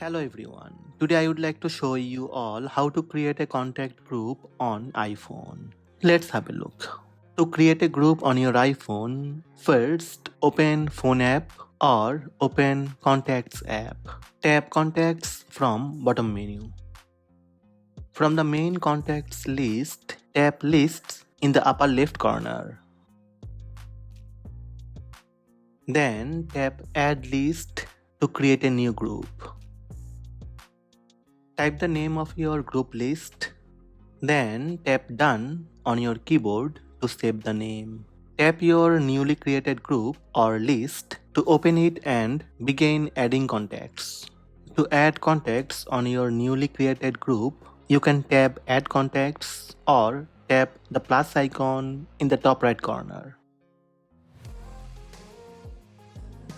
Hello everyone. Today I would like to show you all how to create a contact group on iPhone. Let's have a look. To create a group on your iPhone, first open Phone app or open Contacts app. Tap Contacts from bottom menu. From the main contacts list, tap Lists in the upper left corner. Then tap Add List to create a new group. Type the name of your group list, then tap Done on your keyboard to save the name. Tap your newly created group or list to open it and begin adding contacts. To add contacts on your newly created group, you can tap Add Contacts or tap the plus icon in the top right corner.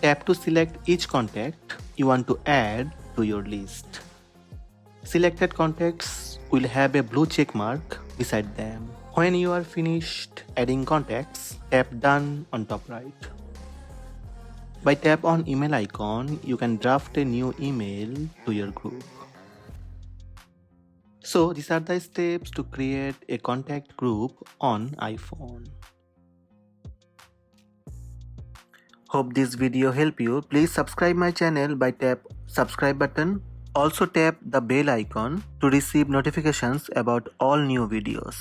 Tap to select each contact you want to add to your list. Selected contacts will have a blue check mark beside them. When you are finished adding contacts, tap Done on top right. By tap on email icon, you can draft a new email to your group. So these are the steps to create a contact group on iPhone. Hope this video helped you. Please subscribe my channel by tap subscribe button. Also tap the bell icon to receive notifications about all new videos.